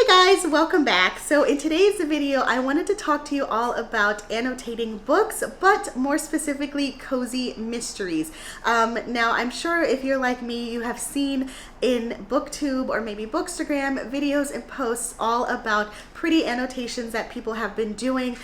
Hey guys, welcome back. So in today's video, I wanted to talk to you all about annotating books, but more specifically, cozy mysteries. Now, I'm sure if you're like me, you have seen in BookTube or maybe Bookstagram videos and posts all about pretty annotations that people have been doing.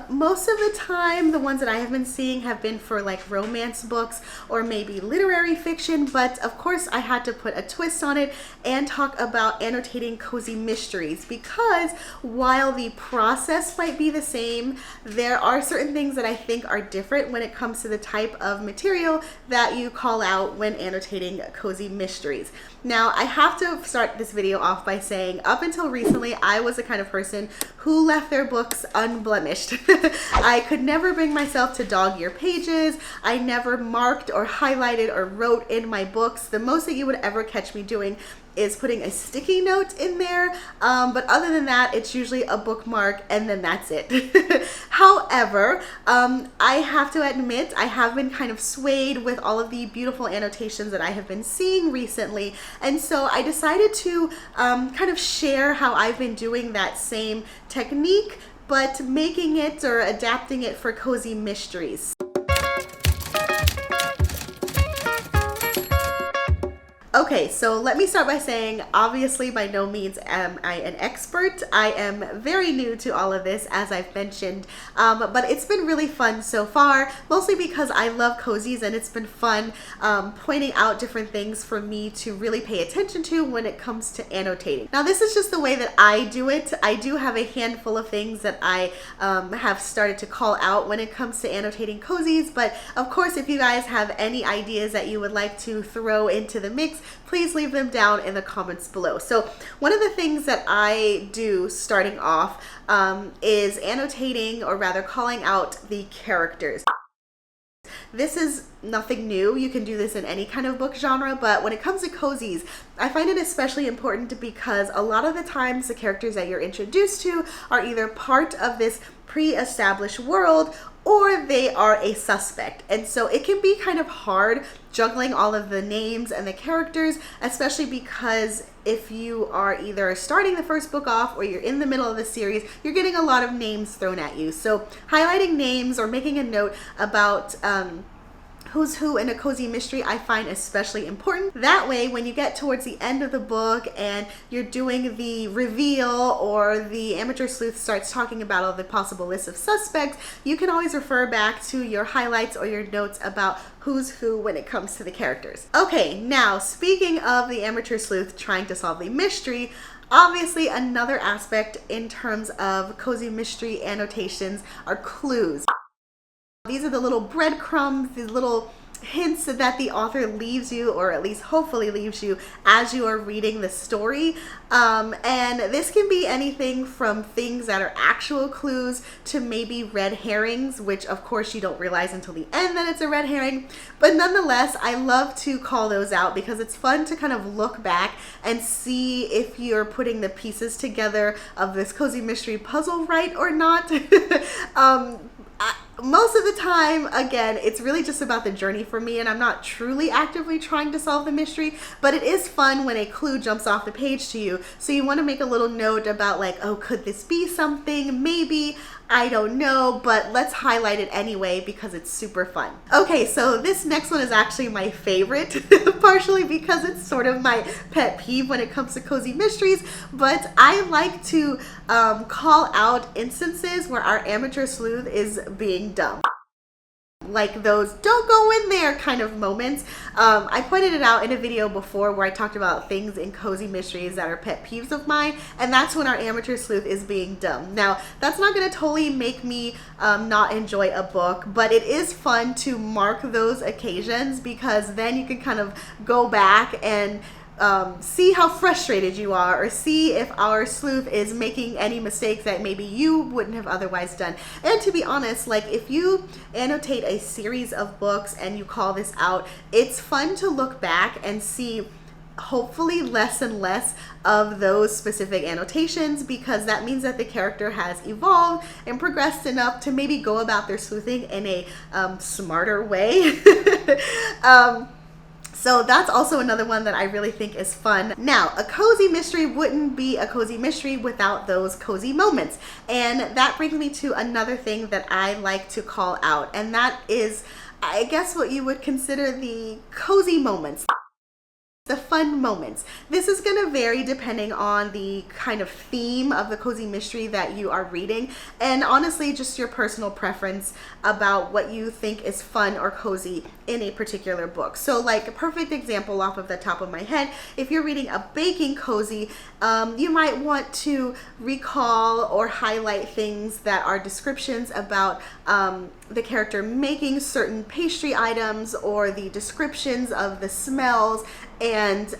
Most of the time, the ones that I have been seeing have been for like romance books or maybe literary fiction, but of course I had to put a twist on it and talk about annotating cozy mysteries, because while the process might be the same, there are certain things that I think are different when it comes to the type of material that you call out when annotating cozy mysteries. Now, I have to start this video off by saying, up until recently, I was the kind of person who left their books unblemished. I could never bring myself to dog-ear pages. I never marked or highlighted or wrote in my books. The most that you would ever catch me doing is putting a sticky note in there, but other than that, it's usually a bookmark and then that's it. However, I have to admit, I have been kind of swayed with all of the beautiful annotations that I have been seeing recently, and so I decided to kind of share how I've been doing that same technique, but making it or adapting it for cozy mysteries. Okay, so let me start by saying, obviously by no means am I an expert. I am very new to all of this, as I've mentioned, but it's been really fun so far, mostly because I love cozies and it's been fun pointing out different things for me to really pay attention to when it comes to annotating. Now, this is just the way that I do it. I do have a handful of things that I have started to call out when it comes to annotating cozies, but of course, if you guys have any ideas that you would like to throw into the mix, please leave them down in the comments below. So one of the things that I do starting off is annotating, or rather calling out the characters. This is nothing new. You can do this in any kind of book genre, but when it comes to cozies, I find it especially important because a lot of the times the characters that you're introduced to are either part of this pre-established world or they are a suspect. And so it can be kind of hard juggling all of the names and the characters, especially because if you are either starting the first book off or you're in the middle of the series, you're getting a lot of names thrown at you. So highlighting names or making a note about who's who in a cozy mystery, I find especially important. That way, when you get towards the end of the book and you're doing the reveal, or the amateur sleuth starts talking about all the possible lists of suspects, you can always refer back to your highlights or your notes about who's who when it comes to the characters. Okay, now speaking of the amateur sleuth trying to solve the mystery, obviously another aspect in terms of cozy mystery annotations are clues. These are the little breadcrumbs, these little hints that the author leaves you, or at least hopefully leaves you, as you are reading the story. And this can be anything from things that are actual clues to maybe red herrings, which of course you don't realize until the end that it's a red herring. But nonetheless, I love to call those out because it's fun to kind of look back and see if you're putting the pieces together of this cozy mystery puzzle right or not. Most of the time, again, it's really just about the journey for me, and I'm not truly actively trying to solve the mystery, but it is fun when a clue jumps off the page to you. So you want to make a little note about like, oh, could this be something? Maybe, I don't know, but let's highlight it anyway because it's super fun. Okay, so this next one is actually my favorite, partially because it's sort of my pet peeve when it comes to cozy mysteries, but I like to call out instances where our amateur sleuth is being dumb. Like those "don't go in there" kind of moments. I pointed it out in a video before where I talked about things in cozy mysteries that are pet peeves of mine, and that's when our amateur sleuth is being dumb. Now, that's not going to totally make me not enjoy a book, but it is fun to mark those occasions because then you can kind of go back and see how frustrated you are, or see if our sleuth is making any mistakes that maybe you wouldn't have otherwise done. And to be honest, like if you annotate a series of books and you call this out, it's fun to look back and see hopefully less and less of those specific annotations, because that means that the character has evolved and progressed enough to maybe go about their sleuthing in a smarter way. So that's also another one that I really think is fun. Now, a cozy mystery wouldn't be a cozy mystery without those cozy moments. And that brings me to another thing that I like to call out, and that is, I guess, what you would consider the cozy moments. The fun moments. This is going to vary depending on the kind of theme of the cozy mystery that you are reading, and honestly just your personal preference about what you think is fun or cozy in a particular book. So like a perfect example off of the top of my head, if you're reading a baking cozy, you might want to recall or highlight things that are descriptions about the character making certain pastry items, or the descriptions of the smells, and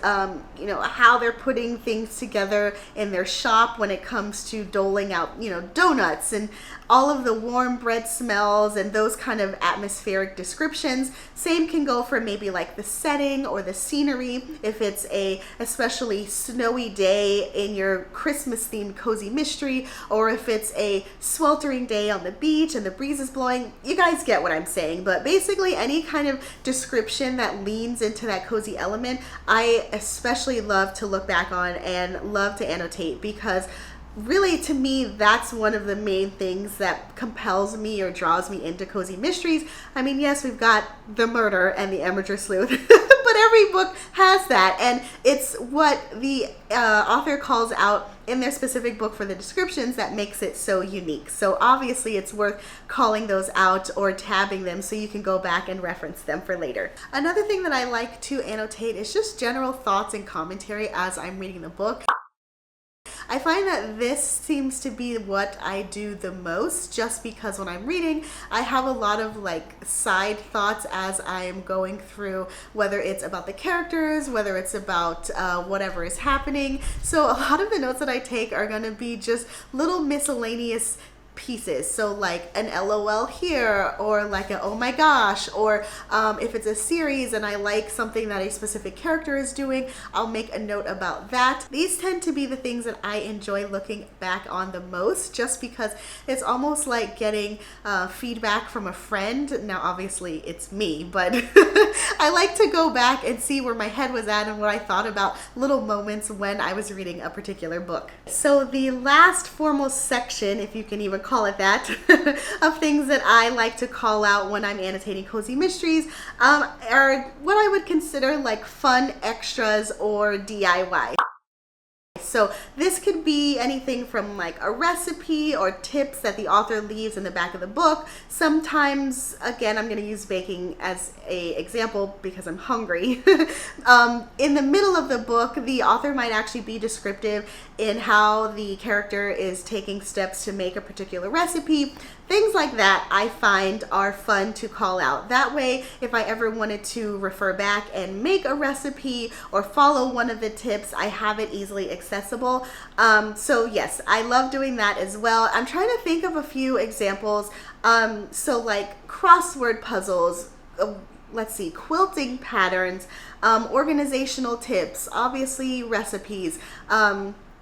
you know, how they're putting things together in their shop when it comes to doling out, you know, donuts, and all of the warm bread smells and those kind of atmospheric descriptions. Same can go for maybe like the setting or the scenery. If it's a especially snowy day in your Christmas themed cozy mystery, or if it's a sweltering day on the beach and the breeze is blowing, you guys get what I'm saying. But basically any kind of description that leans into that cozy element, I especially love to look back on and love to annotate, because really, to me, that's one of the main things that compels me or draws me into cozy mysteries. I mean, yes, we've got the murder and the amateur sleuth, but every book has that, and it's what the author calls out in their specific book for the descriptions that makes it so unique. So obviously it's worth calling those out or tabbing them so you can go back and reference them for later. Another thing that I like to annotate is just general thoughts and commentary as I'm reading the book. I find that this seems to be what I do the most, just because when I'm reading, I have a lot of like side thoughts as I am going through, whether it's about the characters, whether it's about whatever is happening. So a lot of the notes that I take are going to be just little miscellaneous pieces. So like an LOL here, or like a oh my gosh, or if it's a series and I like something that a specific character is doing, I'll make a note about that. These tend to be the things that I enjoy looking back on the most, just because it's almost like getting feedback from a friend. Now obviously it's me, but I like to go back and see where my head was at and what I thought about little moments when I was reading a particular book. So the last formal section, if you can even call it that, of things that I like to call out when I'm annotating cozy mysteries are what I would consider like fun extras or DIY. So this could be anything from like a recipe or tips that the author leaves in the back of the book. Sometimes, again, I'm going to use baking as an example because I'm hungry. In the middle of the book, the author might actually be descriptive in how the character is taking steps to make a particular recipe. Things like that I find are fun to call out. That way, if I ever wanted to refer back and make a recipe or follow one of the tips, I have it easily accessible. So yes, I love doing that as well. I'm trying to think of a few examples. So like crossword puzzles, let's see, quilting patterns, organizational tips, obviously recipes.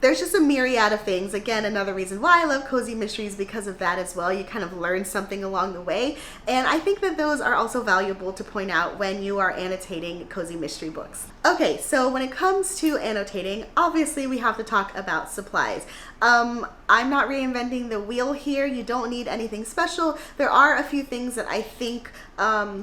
There's just a myriad of things. Again, another reason why I love cozy mysteries, because of that as well. You kind of learn something along the way. And I think that those are also valuable to point out when you are annotating cozy mystery books. Okay, so when it comes to annotating, obviously we have to talk about supplies. I'm not reinventing the wheel here. You don't need anything special. There are a few things that I think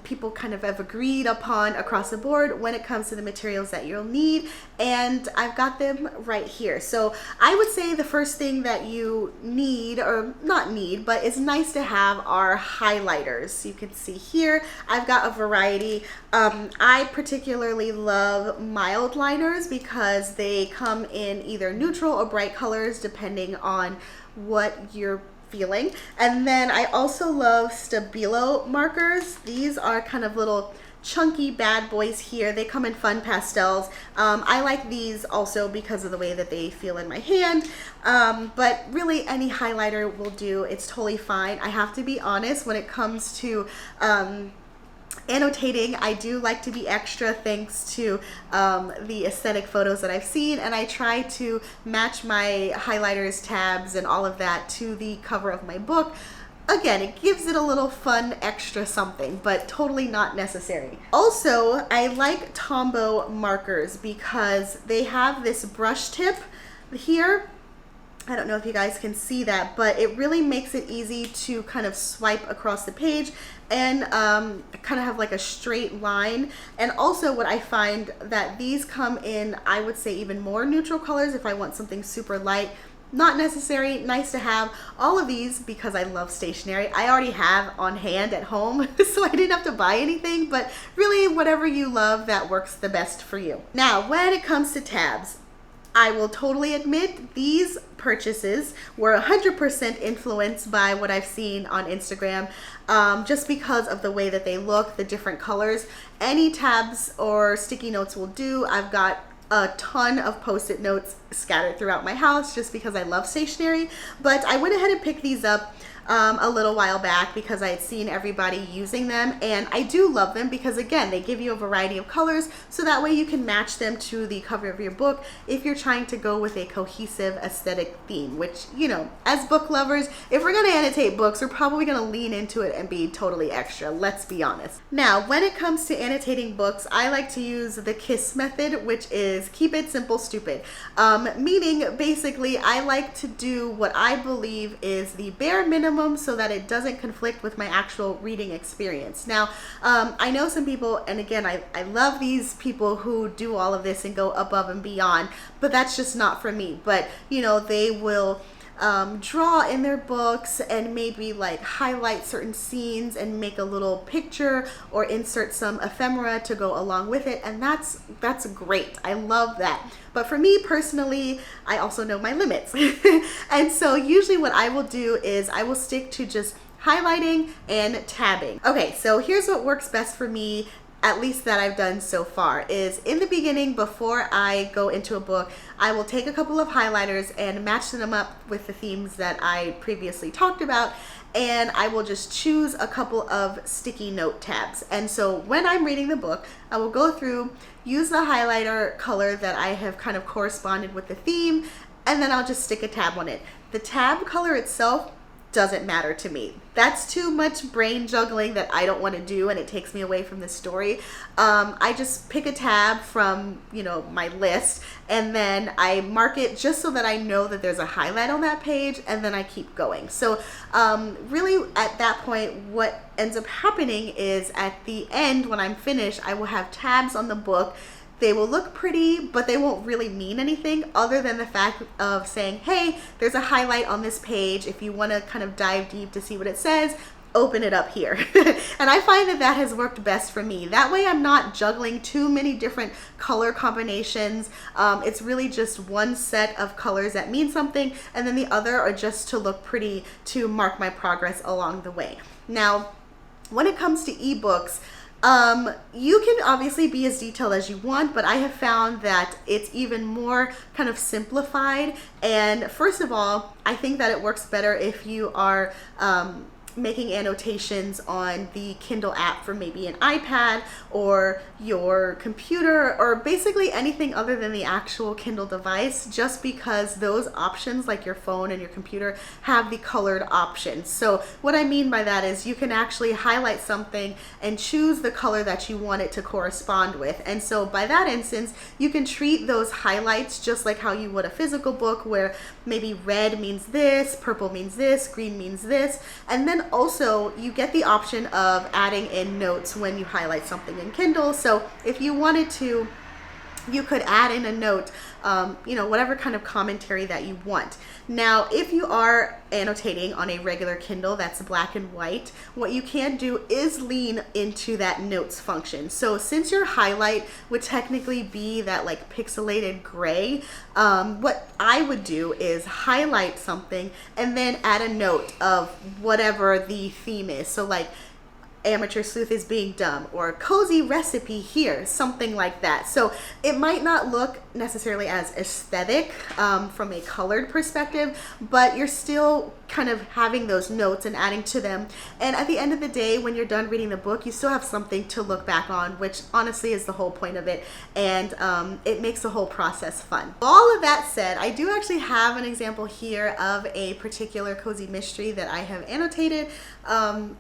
people kind of have agreed upon across the board when it comes to the materials that you'll need, and I've got them right here. So I would say the first thing that you need, or not need, but is nice to have, are highlighters. You can see here I've got a variety. I particularly love mild liners because they come in either neutral or bright colors depending on what you're feeling. And then I also love Stabilo markers. These are kind of little chunky bad boys here. They come in fun pastels. I like these also because of the way that they feel in my hand. But really any highlighter will do. It's totally fine. I have to be honest, when it comes to annotating, I do like to be extra thanks to the aesthetic photos that I've seen, and I try to match my highlighters, tabs, and all of that to the cover of my book. again, it gives it a little fun extra something, but totally not necessary. Also, I like Tombow markers because they have this brush tip here. I don't know if you guys can see that, but it really makes it easy to kind of swipe across the page and kind of have like a straight line. And also what I find that these come in, I would say, even more neutral colors if I want something super light. Not necessary, nice to have. All of these, because I love stationery, I already have on hand at home, so I didn't have to buy anything, but really whatever you love that works the best for you. Now, when it comes to tabs, I will totally admit these purchases were 100% influenced by what I've seen on Instagram, just because of the way that they look, the different colors. Any tabs or sticky notes will do. I've got a ton of post-it notes scattered throughout my house just because I love stationery, but I went ahead and picked these up a little while back because I had seen everybody using them, and I do love them because, again, they give you a variety of colors, so that way you can match them to the cover of your book if you're trying to go with a cohesive aesthetic theme, which, you know, as book lovers, if we're going to annotate books, we're probably going to lean into it and be totally extra, let's be honest. Now, when it comes to annotating books, I like to use the KISS method, which is keep it simple, stupid. Meaning, basically, I like to do what I believe is the bare minimum so that it doesn't conflict with my actual reading experience. Now, I know some people, and again, I love these people who do all of this and go above and beyond, but that's just not for me. But, you know, they will draw in their books and maybe like highlight certain scenes and make a little picture or insert some ephemera to go along with it, and that's great. I love that. But for me personally, I also know my limits. And so usually what I will do is I will stick to just highlighting and tabbing. Okay, so here's what works best for me, at least that I've done so far, is in the beginning, before I go into a book, I will take a couple of highlighters and match them up with the themes that I previously talked about, and I will just choose a couple of sticky note tabs. And so when I'm reading the book, I will go through, use the highlighter color that I have kind of corresponded with the theme, and then I'll just stick a tab on it. The tab color itself doesn't matter to me. That's too much brain juggling that I don't want to do, and it takes me away from the story. I just pick a tab from, you know, my list, and then I mark it just so that I know that there's a highlight on that page, and then I keep going. So really at that point, what ends up happening is at the end, when I'm finished, I will have tabs on the book. They will look pretty, but they won't really mean anything other than the fact of saying, hey, there's a highlight on this page. If you want to kind of dive deep to see what it says, open it up here. And I find that that has worked best for me. That way I'm not juggling too many different color combinations. It's really just one set of colors that mean something, and then the other are just to look pretty to mark my progress along the way. Now, when it comes to ebooks, you can obviously be as detailed as you want, but I have found that it's even more kind of simplified. And first of all, I think that it works better if you are making annotations on the Kindle app for maybe an iPad or your computer, or basically anything other than the actual Kindle device, just because those options, like your phone and your computer, have the colored options. So what I mean by that is you can actually highlight something and choose the color that you want it to correspond with. And so by that instance, you can treat those highlights just like how you would a physical book, where maybe red means this, purple means this, green means this, and then also you get the option of adding in notes when you highlight something in Kindle. So if you wanted to, you could add in a note, you know, whatever kind of commentary that you want. Now, if you are annotating on a regular Kindle that's black and white, what you can do is lean into that notes function. So since your highlight would technically be that like pixelated gray, what I would do is highlight something and then add a note of whatever the theme is. So like amateur sleuth is being dumb, or cozy recipe here, something like that. So it might not look necessarily as aesthetic from a colored perspective, but you're still kind of having those notes and adding to them. And at the end of the day, when you're done reading the book, you still have something to look back on, which honestly is the whole point of it. And it makes the whole process fun. All of that said, I do actually have an example here of a particular cozy mystery that I have annotated.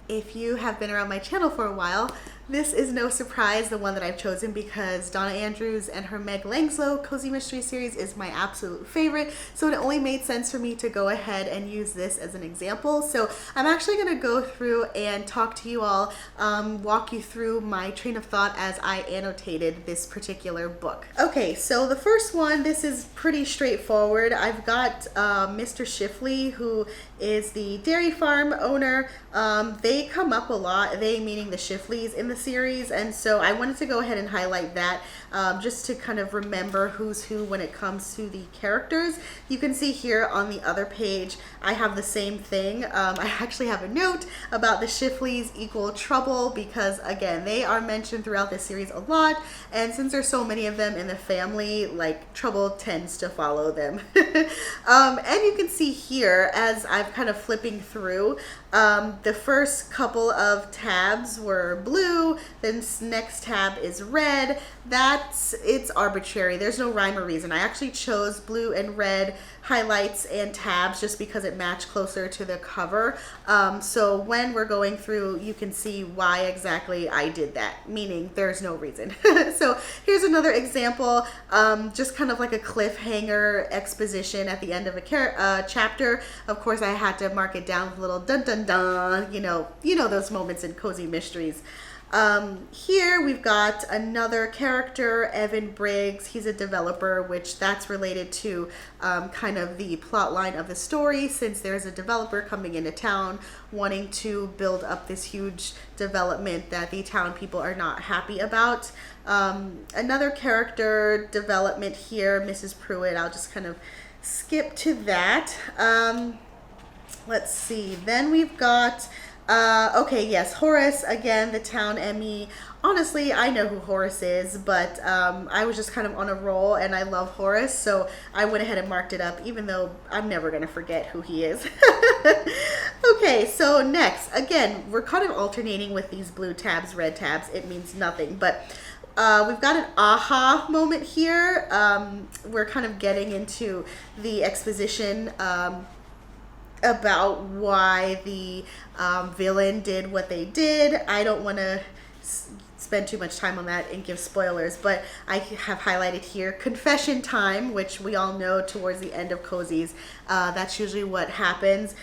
If you have been around my channel for a while, this is no surprise, the one that I've chosen, because Donna Andrews and her Meg Langslow Cozy Mystery series is my absolute favorite. So it only made sense for me to go ahead and use this as an example. So I'm actually going to go through and talk to you all, walk you through my train of thought as I annotated this particular book. Okay, so the first one, this is pretty straightforward. I've got Mr. Shifley, who is the dairy farm owner. They come up a lot, they meaning the Shifleys in the series, and so I wanted to go ahead and highlight that just to kind of remember who's who when it comes to the characters. You can see here on the other page I have the same thing. I actually have a note about the Shifleys equal trouble, because again, they are mentioned throughout this series a lot, and since there's so many of them in the family, like, trouble tends to follow them. And you can see here, as I'm kind of flipping through, the first couple of tabs were blue, then next tab is red. It's arbitrary. There's no rhyme or reason. I actually chose blue and red highlights and tabs just because it matched closer to the cover. So when we're going through, you can see why exactly I did that, meaning there's no reason. So here's another example, just kind of like a cliffhanger exposition at the end of a chapter. Of course, I had to mark it down with a little dun dun dun, you know those moments in cozy mysteries. Here we've got another character, Evan Briggs. He's a developer, which that's related to kind of the plot line of the story, since there's a developer coming into town wanting to build up this huge development that the town people are not happy about. Another character development here, Mrs. Pruitt. I'll just kind of skip to that. Let's see. Then we've got okay, yes, Horace, again, the town Emmy. Honestly, I know who Horace is, but I was just kind of on a roll, and I love Horace, so I went ahead and marked it up, even though I'm never going to forget who he is. Okay, so next, again, we're kind of alternating with these blue tabs, red tabs. It means nothing, but we've got an aha moment here. We're kind of getting into the exposition about why the villain did what they did. I don't want to spend too much time on that and give spoilers, but I have highlighted here confession time, which we all know towards the end of cozies. That's usually what happens.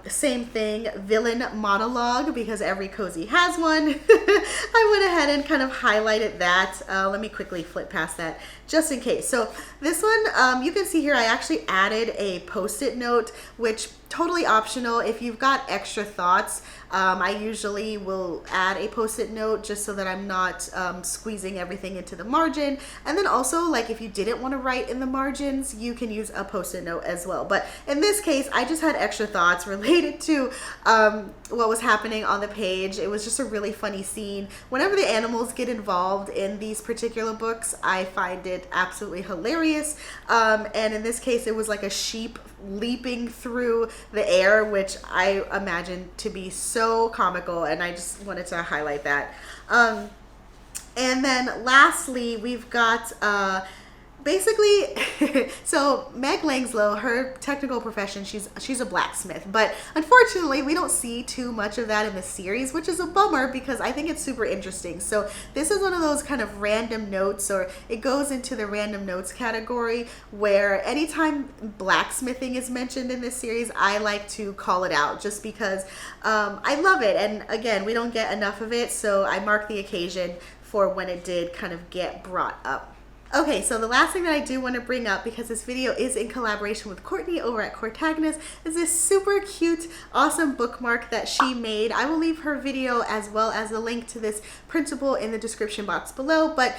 Same thing, villain monologue, because every cozy has one. I went ahead and kind of highlighted that. Let me quickly flip past that just in case. So this one, you can see here, I actually added a post-it note, which totally optional. If you've got extra thoughts, I usually will add a post-it note just so that I'm not squeezing everything into the margin. And then also, like, if you didn't want to write in the margins, you can use a post-it note as well. But in this case, I just had extra thoughts related to what was happening on the page. It was just a really funny scene. Whenever the animals get involved in these particular books, I find it absolutely hilarious. And in this case, it was like a sheep leaping through the air, which I imagine to be so comical, and I just wanted to highlight that. And then lastly, we've got basically, so Meg Langslow, her technical profession, she's a blacksmith, but unfortunately we don't see too much of that in the series, which is a bummer because I think it's super interesting. So this is one of those kind of random notes, or it goes into the random notes category, where anytime blacksmithing is mentioned in this series, I like to call it out just because I love it. And again, we don't get enough of it, so I mark the occasion for when it did kind of get brought up. Okay, so the last thing that I do want to bring up, because this video is in collaboration with Courtney over at Cortagonist, is this super cute, awesome bookmark that she made. I will leave her video as well as a link to this printable in the description box below, but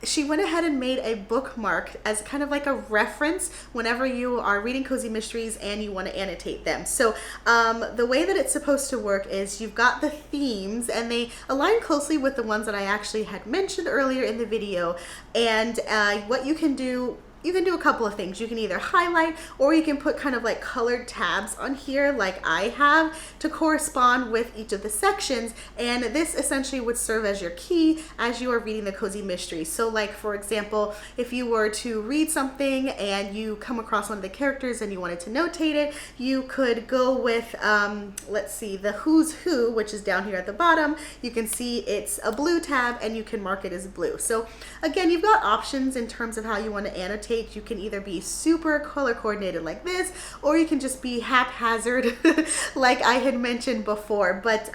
she went ahead and made a bookmark as kind of like a reference whenever you are reading cozy mysteries and you want to annotate them. So the way that it's supposed to work is you've got the themes, and they align closely with the ones that I actually had mentioned earlier in the video. And what you can do a couple of things. You can either highlight, or you can put kind of like colored tabs on here like I have to correspond with each of the sections, and this essentially would serve as your key as you are reading the cozy mystery. So like, for example, if you were to read something and you come across one of the characters and you wanted to notate it, you could go with let's see, the who's who, which is down here at the bottom. You can see it's a blue tab and you can mark it as blue. So again, you've got options in terms of how you want to annotate. You can either be super color coordinated like this, or you can just be haphazard like I had mentioned before. But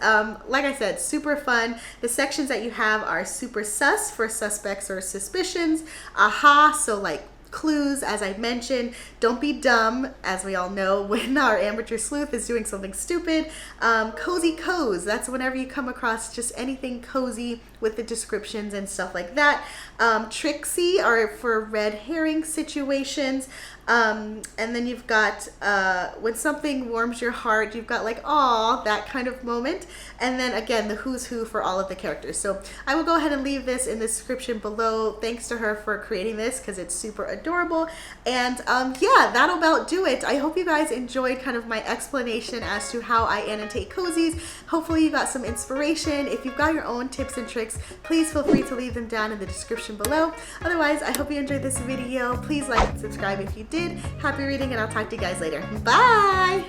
like I said, super fun. The sections that you have are super sus for suspects or suspicions, aha, so like clues, as I mentioned. Don't be dumb, as we all know when our amateur sleuth is doing something stupid. Cozy coz, that's whenever you come across just anything cozy with the descriptions and stuff like that. Tricksy are for red herring situations. And then you've got when something warms your heart, you've got like, aw, that kind of moment. And then again, the who's who for all of the characters. So I will go ahead and leave this in the description below. Thanks to her for creating this, because it's super adorable. And yeah, that'll about do it. I hope you guys enjoyed kind of my explanation as to how I annotate cozies. Hopefully you got some inspiration. If you've got your own tips and tricks, please feel free to leave them down in the description below. Otherwise, I hope you enjoyed this video. Please like and subscribe if you did. Happy reading, and I'll talk to you guys later. Bye!